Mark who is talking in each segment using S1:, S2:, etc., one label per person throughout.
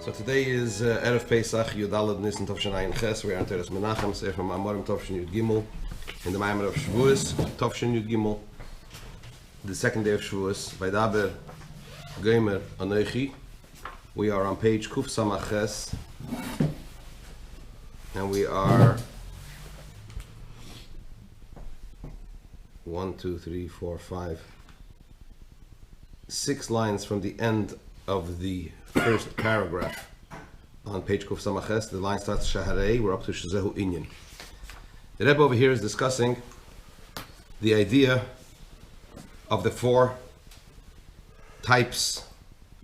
S1: So today is Erev Pesach, Yudalad Nisan Tovshin Ayin Ches. We are Teres Menachem, Sefer Mamar Tovshin Yud Gimel, in the Mamar of Shavuos, Tovshin Yud Gimel, the second day of Shavuos, Vayedaber, Anochi. We are on page Kuf Samach Ches, and we are 6 lines from the end of the first paragraph on page Kuf Samaches. The line starts Shaharei. We're up to Shazehu Inyan. The Rebbe over here is discussing the idea of the 4 types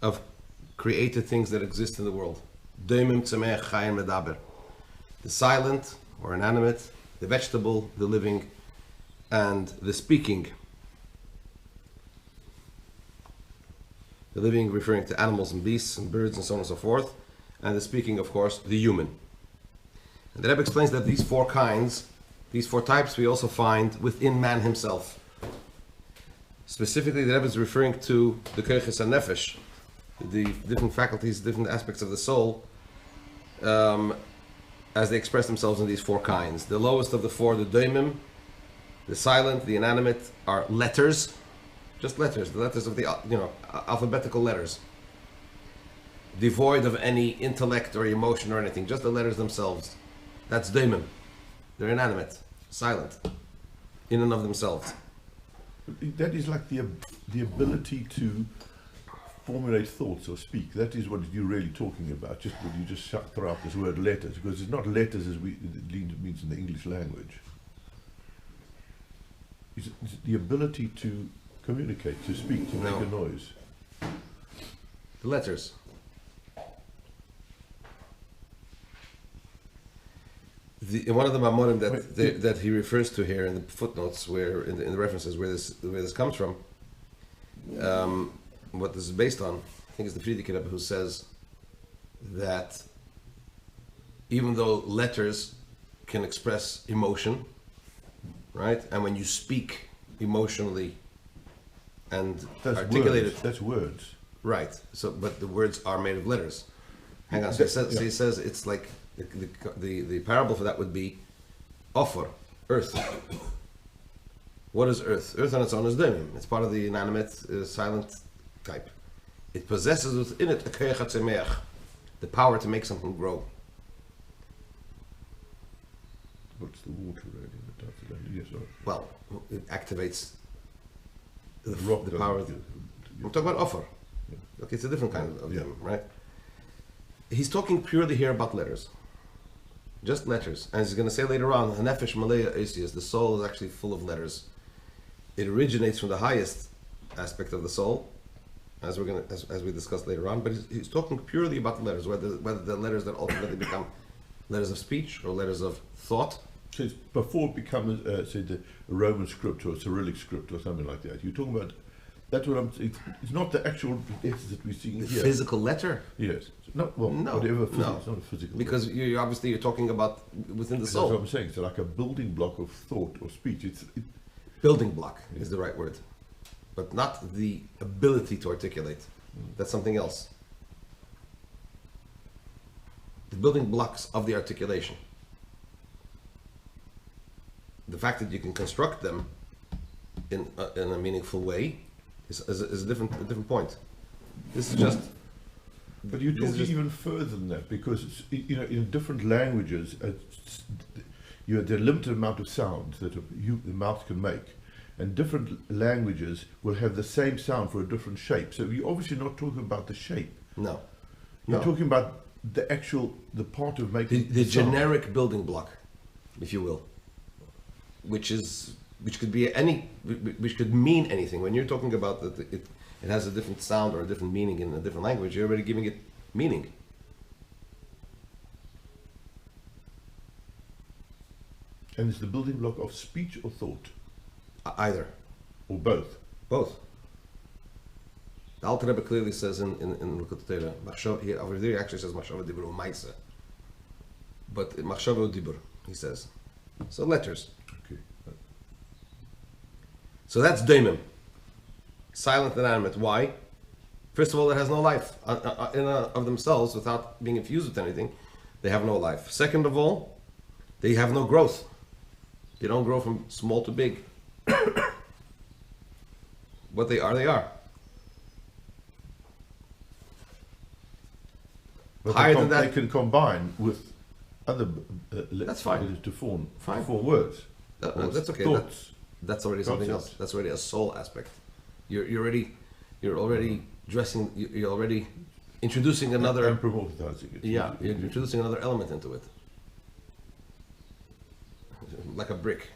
S1: of created things that exist in the world. Doimim, Tzemech, Chayim, Medaber. The silent or inanimate, the vegetable, the living, and the speaking. The living referring to animals and beasts and birds and so on and so forth, and the speaking, of course, the human. And the Rebbe explains that these 4 kinds, these 4 types, we also find within man himself. Specifically, the Rebbe is referring to the koiches hanefesh, the different faculties, different aspects of the soul, as they express themselves in these 4 kinds. The lowest of the 4, the doimim, the silent, the inanimate, are letters. Just letters, the letters of the alphabetical letters, devoid of any intellect or emotion or anything, just the letters themselves. That's daimim. They're inanimate, silent, in and of themselves.
S2: That is like the ability to formulate thoughts or speak. That is what you're really talking about. Just when you just throw out this word letters, because it's not letters as it means in the English language. It's the ability to communicate, to speak, to make a noise.
S1: The letters. In one of the Mamorim that he refers to here in the footnotes, where in the references where this comes from, what this is based on, I think it's the Friedrich Rebbe who says that even though letters can express emotion, right, and when you speak emotionally and articulate it,
S2: that's words,
S1: right? So, but the words are made of letters. Hang on. So he says it's like the parable for that would be offer, earth. What is earth? Earth on its own is daimim. It's part of the inanimate, silent type. It possesses within it a koach hatzemeach, the power to make something grow.
S2: What's the water really? Yes,
S1: well, it activates the power. I'm talking about offer. Yeah. Okay, it's a different kind of them, right? He's talking purely here about letters. Just letters. And he's going to say later on, Hanefesh Maleya Esias, the soul is actually full of letters. It originates from the highest aspect of the soul, as we discussed later on, but he's talking purely about the letters, whether the letters that ultimately become letters of speech or letters of thought.
S2: So it's before it becomes, say, a Roman script or a Cyrillic script or something like that. You're talking about, that's what I'm saying. It's not the actual letters that we're seeing here.
S1: Physical letter?
S2: Yes. Whatever physical. No. It's not a physical
S1: because letter. You're talking about within the soul.
S2: That's what I'm saying. So like a building block of thought or speech.
S1: Building block is the right word. But not the ability to articulate. That's something else. The building blocks of the articulation. The fact that you can construct them in a meaningful way is a different point. This is just.
S2: But you're talking even further than that, because in different languages, there are a limited amount of sounds that the mouth can make, and different languages will have the same sound for a different shape. So you're obviously not talking about the shape.
S1: No.
S2: You're talking about the part of making
S1: the generic building block, if you will. Which could mean anything. When you're talking about that it has a different sound or a different meaning in a different language, you're already giving it meaning.
S2: And it's the building block of speech or thought?
S1: Either.
S2: Or both?
S1: Both. The Alter Rebbe clearly says in Likutei Torah, over there he actually says Machshava Dibur U'Maisa. But Machshava Dibur, he says. So letters.
S2: Okay.
S1: So that's daimim. Silent and inanimate. Why? First of all, it has no life of themselves without being infused with anything. They have no life. Second of all, they have no growth. They don't grow from small to big. What they are, they are.
S2: But
S1: Higher than that,
S2: they can combine with other
S1: that's fine.
S2: To form
S1: Fine.
S2: words.
S1: That's okay.
S2: Thoughts.
S1: That's already something else. That's already a soul aspect. You're already dressing. You're already introducing another.
S2: And promotizing it.
S1: Yeah, you're introducing another element into it, like a brick.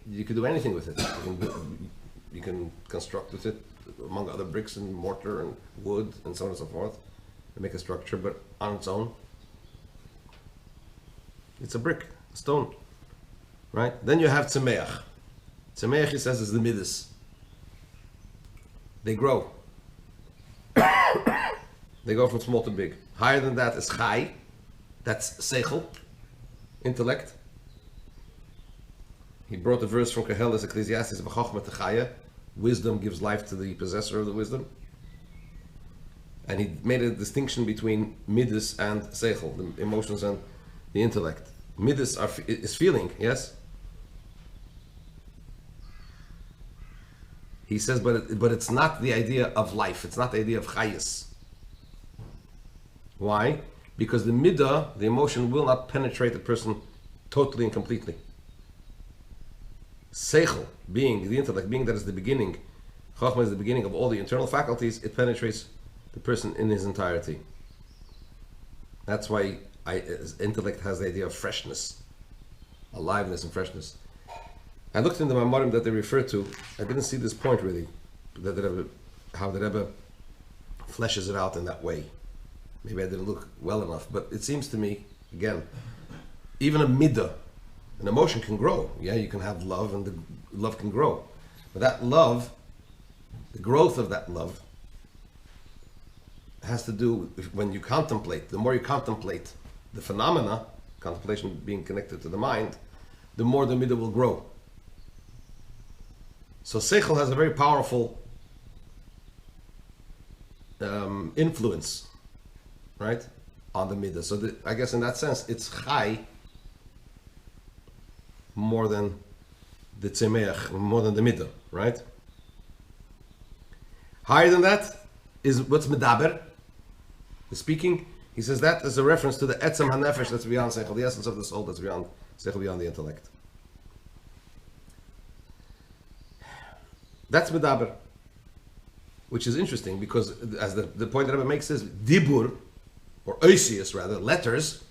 S1: You can do anything with it. You can construct with it, among other bricks and mortar and wood and so on and so forth, and make a structure. But on its own, it's a brick, a stone, right? Then you have tzemeach. Tzemeach, he says, is the midas. They grow. They go from small to big. Higher than that is chai. That's seichel, intellect. He brought a verse from Koheles, Ecclesiastes, v'chochma techaya. Wisdom gives life to the possessor of the wisdom. And he made a distinction between midas and seichel, the emotions and the intellect. Midas is feeling, yes? He says, but it's not the idea of life. It's not the idea of chayis. Why? Because the midah, the emotion, will not penetrate the person totally and completely. Seichel, being the intellect, being that is the beginning, Chochmah is the beginning of all the internal faculties, it penetrates the person in his entirety. That's why intellect has the idea of freshness, aliveness and freshness. I looked in the Mamarim that they refer to, I didn't see this point really, how the Rebbe fleshes it out in that way. Maybe I didn't look well enough, but it seems to me, again, even a midah, an emotion can grow. Yeah, you can have love and the love can grow. But that love, the growth of that love, has to do with when you contemplate. The more you contemplate the phenomena, contemplation being connected to the mind, the more the midah will grow. So seichel has a very powerful influence, right, on the midah. So I guess in that sense, it's chai more than the tzemeach, more than the midah, right? Higher than that is what's medaber, the speaking. He says that is a reference to the etzem hanefesh that's beyond seichel, the essence of the soul that's beyond seichel, beyond the intellect. That's medaber, which is interesting because, as the point that Rebbe makes is dibur, or oisius rather, letters,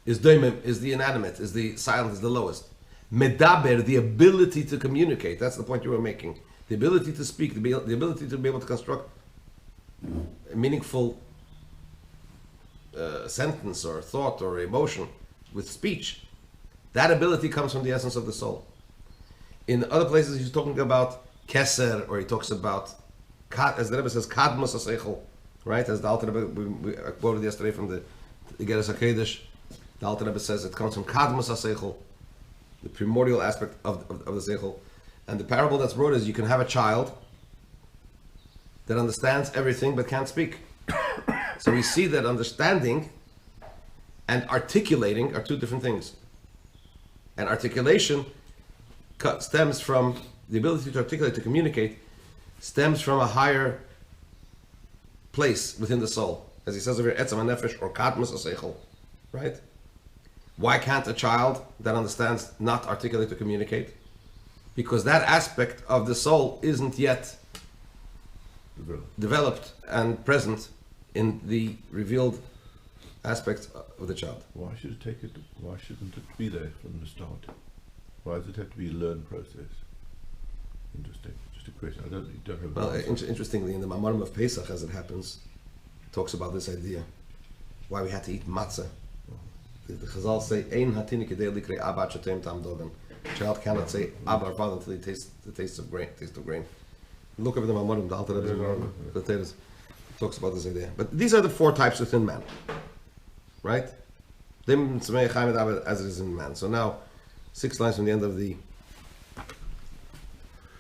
S1: is doimim, is the inanimate, is the silent, is the lowest. Medaber, the ability to communicate, that's the point you were making. The ability to speak, the ability to be able to construct a meaningful sentence or thought or emotion with speech. That ability comes from the essence of the soul. In other places he's talking about keser, or he talks about, as the Rebbe says, kadmos haseichel, right? As the Alter Rebbe, we quoted yesterday from the Igeres HaKodesh, the Alter Rebbe says it comes from kadmos haseichel, the primordial aspect of the seichel. And the parable that's brought is you can have a child that understands everything but can't speak. So we see that understanding and articulating are two different things. And articulation stems from the ability to articulate, to communicate, stems from a higher place within the soul. As he says over here, etzem hanefesh, or kadmos haseichel, right? Why can't a child that understands not articulate to communicate? Because that aspect of the soul isn't yet developed and present in the revealed aspects of the child.
S2: Why should it take it? Why shouldn't it be there from the start? Why does it have to be a learned process? Interesting. Just a question. You don't have.
S1: Well, interestingly, in the Mamarim of Pesach, as it happens, talks about this idea. Why we had to eat matzah. The Chazal say, "Ein hatini kedei likrei abba shetem tam dogan." A child cannot say abba or father until he tastes the taste of grain. Look over the Mamarim, the Alter Rebbe talks about this idea. But these are the four types within man, right? As it is in man. So now, 6 lines from the end of the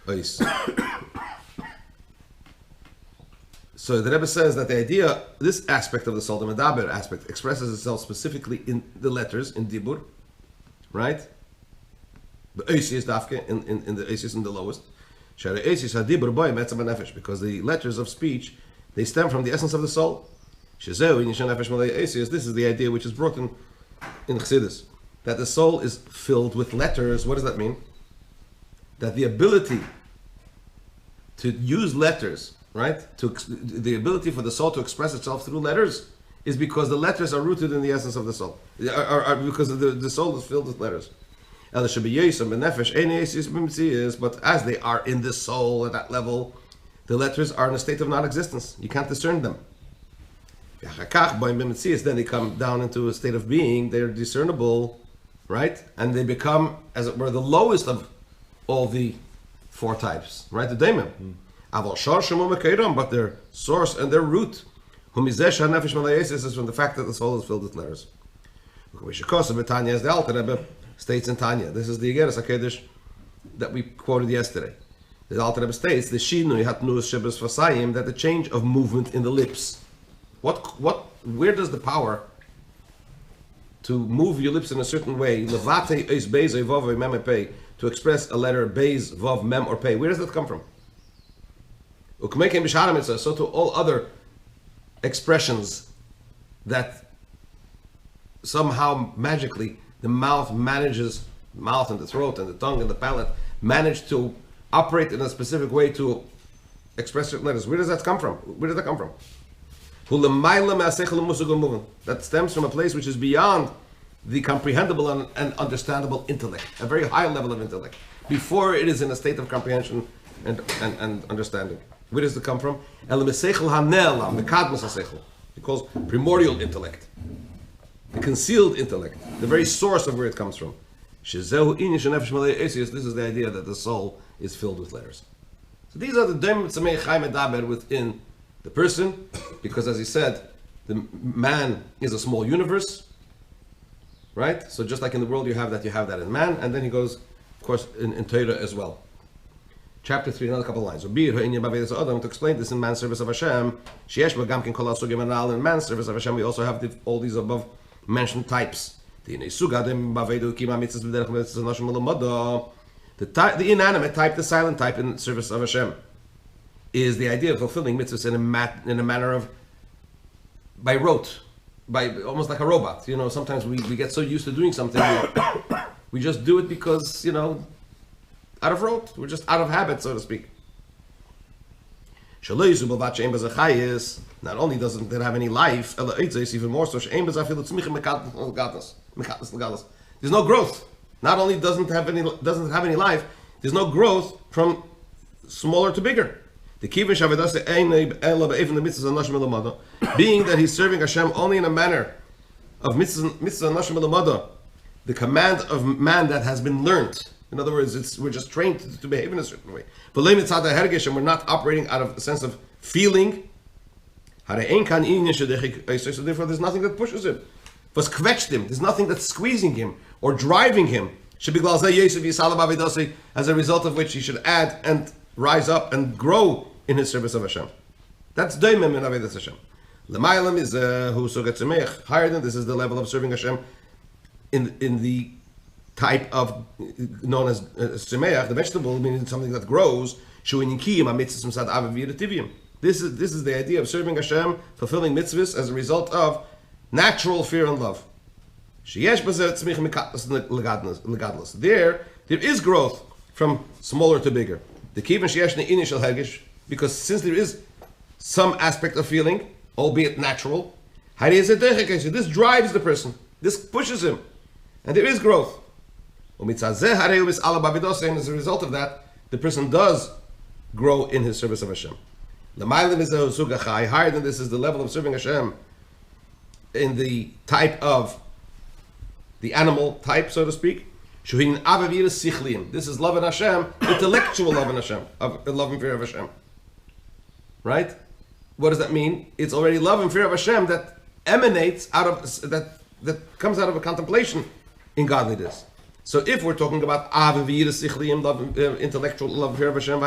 S1: Ois. So the Rebbe says that the idea, this aspect of the soul, the Medaber aspect, expresses itself specifically in the letters, in Dibur, right? The Eisius Dafke, in the Eisius in the lowest. Because the letters of speech, they stem from the essence of the soul. This is the idea which is brought in Chassidus, that the soul is filled with letters. What does that mean? That the ability to use letters, right? The ability for the soul to express itself through letters is because the letters are rooted in the essence of the soul. Because the soul is filled with letters. But as they are in the soul at that level, the letters are in a state of non-existence. You can't discern them. Then they come down into a state of being. They're discernible, right? And they become, as it were, the lowest of all the four types, right? The daimon. But their source and their root is from the fact that the soul is filled with letters. As the Alter Rebbe states in Tanya, this is the Igeres HaKedesh that we quoted yesterday. The Alter Rebbe states the Shinui Hatnus Shebes Fasayim, that the change of movement in the lips. Where does the power to move your lips in a certain way, levate eis beis vav mem pei, to express a letter beis vav mem or pei? Where does that come from? So to all other expressions that somehow magically the mouth and the throat and the tongue and the palate manage to operate in a specific way to express certain letters. Where does that come from? That stems from a place which is beyond the comprehensible and understandable intellect, a very high level of intellect, before it is in a state of comprehension and understanding. Where does it come from? Because primordial intellect, the concealed intellect, the very source of where it comes from. This is the idea that the soul is filled with letters. So these are the Dem Tzemei Chai Medaber within the person, because as he said, the man is a small universe, right? So just like in the world you have that in man, and then he goes, of course, in Torah as well. Chapter 3, another couple of lines. To explain this in man's service of Hashem, in man's service of Hashem, we also have all these above mentioned types. The inanimate type, the silent type in service of Hashem, is the idea of fulfilling mitzvahs in a manner of by rote, by almost like a robot. You know, sometimes we get so used to doing something, we just do it because, out of rote. We're just out of habit, so to speak. Not only doesn't it have any life, even more so, there's no growth. Not only doesn't have any life, there's no growth from smaller to bigger. The being that he's serving Hashem only in a manner of mitzvah, the command of man that has been learned. In other words, we're just trained to behave in a certain way. But and we're not operating out of a sense of feeling. So therefore, there's nothing that pushes him. There's nothing that's squeezing him or driving him. As a result of which he should add and rise up and grow in his service of Hashem. That's Daimim in Avodas Hashem. L'maylam is who sugat tzemech. Higher than this is the level of serving Hashem in the type of known as tzemech, the vegetable, meaning something that grows. This is the idea of serving Hashem, fulfilling mitzvahs as a result of natural fear and love. There is growth from smaller to bigger. Because since there is some aspect of feeling, albeit natural, this drives the person, this pushes him, and there is growth. And as a result of that, the person does grow in his service of Hashem. Higher than this is the level of serving Hashem in the type of the animal type, so to speak. This is love in Hashem, intellectual love in Hashem, of love and fear of Hashem. Right? What does that mean? It's already love and fear of Hashem that emanates out of that comes out of a contemplation in godliness. So if we're talking about intellectual love and fear of Hashem,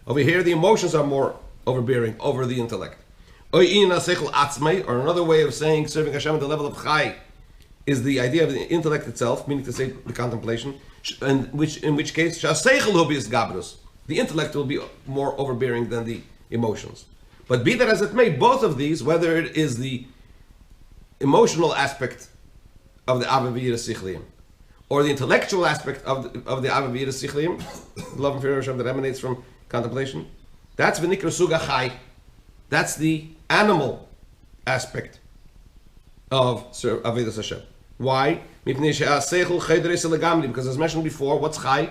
S1: over here the emotions are more overbearing over the intellect. Or another way of saying serving Hashem at the level of chai is the idea of the intellect itself, meaning to say the contemplation, and in which case the intellect will be more overbearing than the emotions. But be that as it may, both of these, whether it is the emotional aspect of the Ava V'Yira Sichliim, or the intellectual aspect of the Ava V'Yira Sichliim, love and fear of Hashem that emanates from contemplation, that's V'nikra Suga Chai. That's the animal aspect of Avodas Hashem. Why? Because as mentioned before, what's Chai?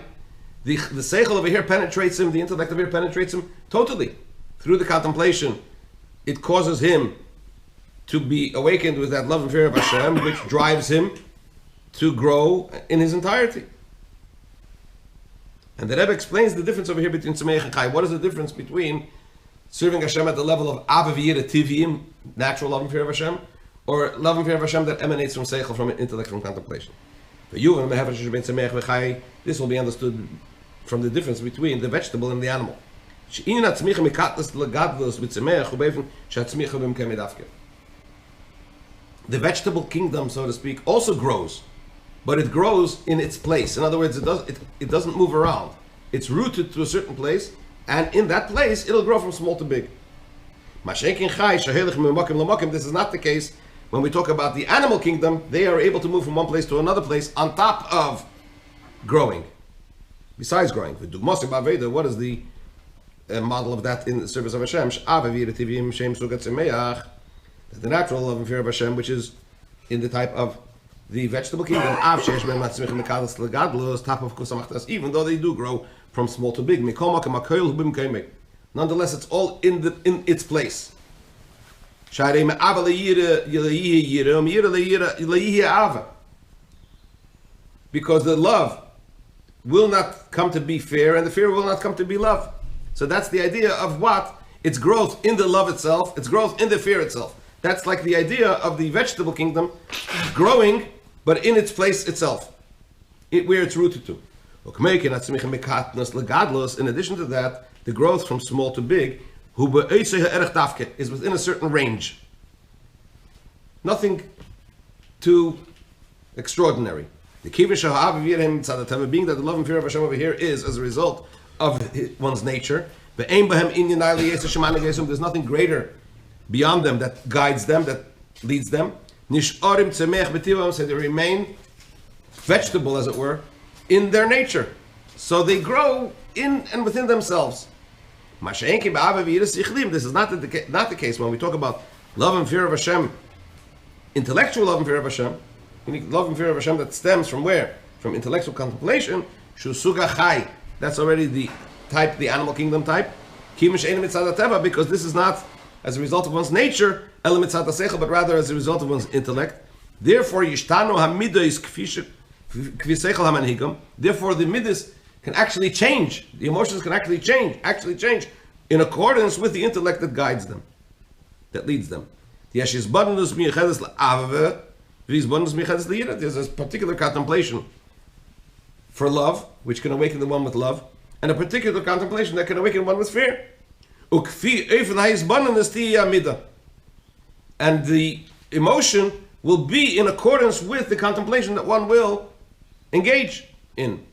S1: The seichel over here penetrates him, the intellect over here penetrates him totally. Through the contemplation, it causes him to be awakened with that love and fear of Hashem, which drives him to grow in his entirety. And the Rebbe explains the difference over here between Tzemeich and Chai. What is the difference between serving Hashem at the level of Ava V'Yira Tivim, natural love and fear of Hashem, or love and fear of Hashem that emanates from seichel, from intellect, from contemplation? This will be understood from the difference between the vegetable and the animal. The vegetable kingdom, so to speak, also grows, but it grows in its place. In other words, it doesn't move around. It's rooted to a certain place, and in that place, it'll grow from small to big. This is not the case when we talk about the animal kingdom. They are able to move from one place to another place on top of growing. Besides growing, what is the model of that in the service of Hashem? The natural love and fear of Hashem, which is in the type of the vegetable kingdom, even though they do grow from small to big. Nonetheless, it's all in its place. Because the love will not come to be fear, and the fear will not come to be love. So that's the idea of what? Its growth in the love itself, its growth in the fear itself. That's like the idea of the vegetable kingdom growing, but in its place itself, where it's rooted to. In addition to that, the growth from small to big is within a certain range. Nothing too extraordinary. The being that the love and fear of Hashem over here is as a result of one's nature. There's nothing greater beyond them that guides them, that leads them. So they remain vegetable, as it were, in their nature. So they grow in and within themselves. This is not the case when we talk about love and fear of Hashem, intellectual love and fear of Hashem, love and fear of Hashem that stems from where? From intellectual contemplation. That's already the type, the animal kingdom type. Because this is not as a result of one's nature, but rather as a result of one's intellect. Therefore, therefore the midas can actually change. The emotions can actually change in accordance with the intellect that guides them, that leads them. There's a particular contemplation for love, which can awaken the one with love, and a particular contemplation that can awaken one with fear. And the emotion will be in accordance with the contemplation that one will engage in.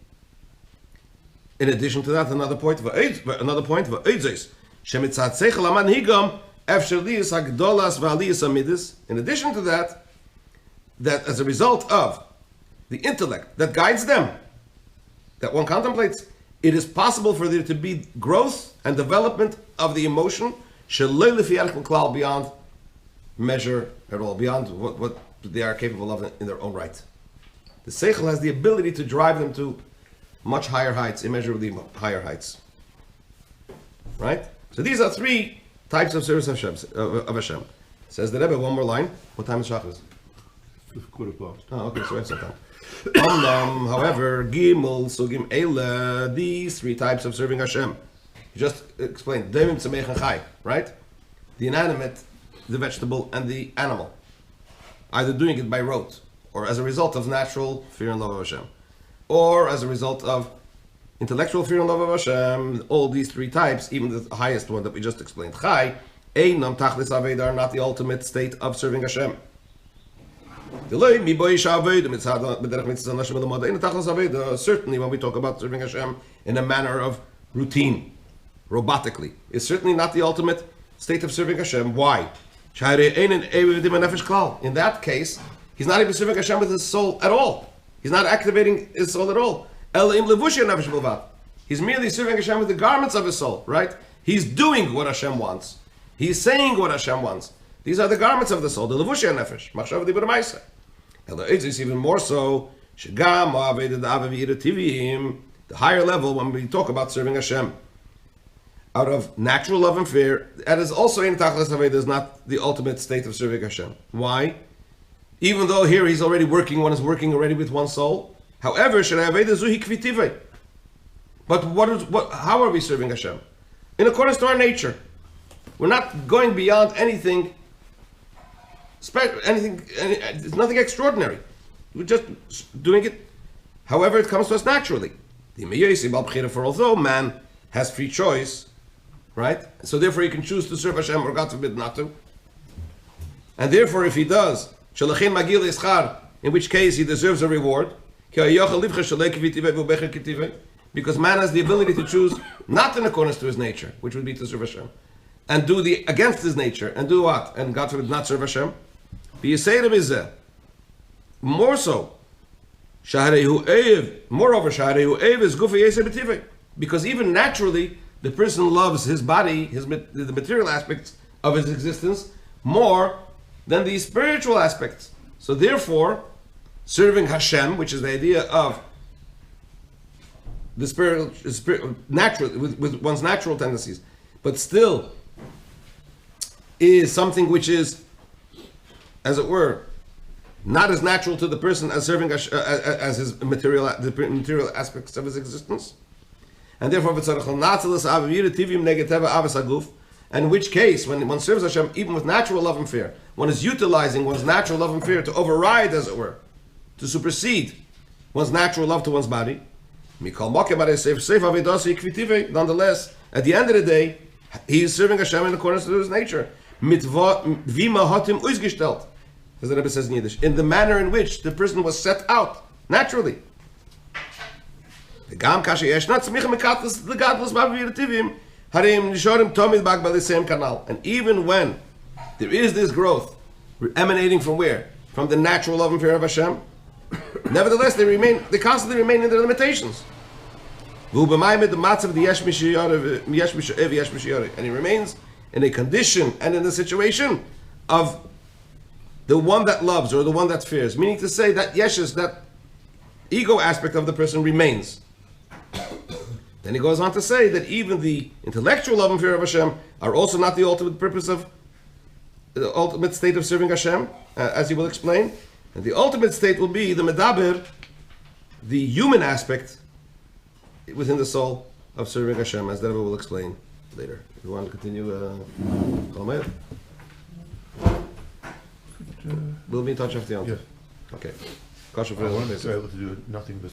S1: In addition to that, another point. In addition to that, that as a result of the intellect that guides them, that one contemplates, it is possible for there to be growth and development of the emotion beyond measure at all, beyond what they are capable of in their own right. The seichel has the ability to drive them to much higher heights, immeasurably higher heights. Right? So these are three types of service of Hashem. Says the Rebbe, one more line. What time is Shavuos?
S2: 5:15.
S1: Oh, okay, so it's time. However, Gimel, Sugim, Eila, these three types of serving Hashem. You just explained, Devim, Tzemeich, and Chai, right? The inanimate, the vegetable, and the animal. Either doing it by rote, or as a result of natural fear and love of Hashem, or as a result of intellectual fear and love of Hashem, all these three types, even the highest one that we just explained, Chai, Einam Tachlis Aveda, are not the ultimate state of serving Hashem. Certainly, when we talk about serving Hashem in a manner of routine, robotically, it's certainly not the ultimate state of serving Hashem. Why? In that case, he's not even serving Hashem with his soul at all. He's not activating his soul at all. He's merely serving Hashem with the garments of his soul, right? He's doing what Hashem wants. He's saying what Hashem wants. These are the garments of the soul, the levushia nefesh. It's even more so, the higher level when we talk about serving Hashem. Out of natural love and fear, that is also in Tachlis Aveda, is not the ultimate state of serving Hashem. Why? Even though here he's already working, one is working already with one soul. However, but how are we serving Hashem? In accordance to our nature. We're not going beyond anything special, it's nothing extraordinary. We're just doing it however it comes to us naturally. For although man has free choice, right? So therefore he can choose to serve Hashem or God forbid not to. And therefore if he does, in which case he deserves a reward. Because man has the ability to choose not in accordance to his nature, which would be to serve Hashem, and do the against his nature, and do what? And God forbid not serve Hashem. More so, moreover, because even naturally the person loves his body, the material aspects of his existence more than the spiritual aspects. So therefore, serving Hashem, which is the idea of the spirit natural, with one's natural tendencies, but still is something which is, as it were, not as natural to the person as serving as his the material aspects of his existence, and therefore, in which case, when one serves Hashem, even with natural love and fear, one is utilizing one's natural love and fear to override, as it were, to supersede one's natural love to one's body. Nonetheless, at the end of the day, he is serving Hashem in accordance to his nature. As the Rebbe says in Yiddish, in the manner in which the person was set out naturally. And even when there is this growth emanating from where? From the natural love and fear of Hashem, nevertheless they constantly remain in their limitations. And he remains in a condition and in a situation of the one that loves or the one that fears, meaning to say that yeshus, that ego aspect of the person remains. Then he goes on to say that even the intellectual love and fear of Hashem are also not the ultimate purpose of the ultimate state of serving Hashem, as he will explain. And the ultimate state will be the medaber, the human aspect within the soul of serving Hashem, as Rebbe will explain later. If you want to continue, we'll be in touch after the answer.
S2: Yes.
S1: Okay.
S2: I want to be able to do nothing but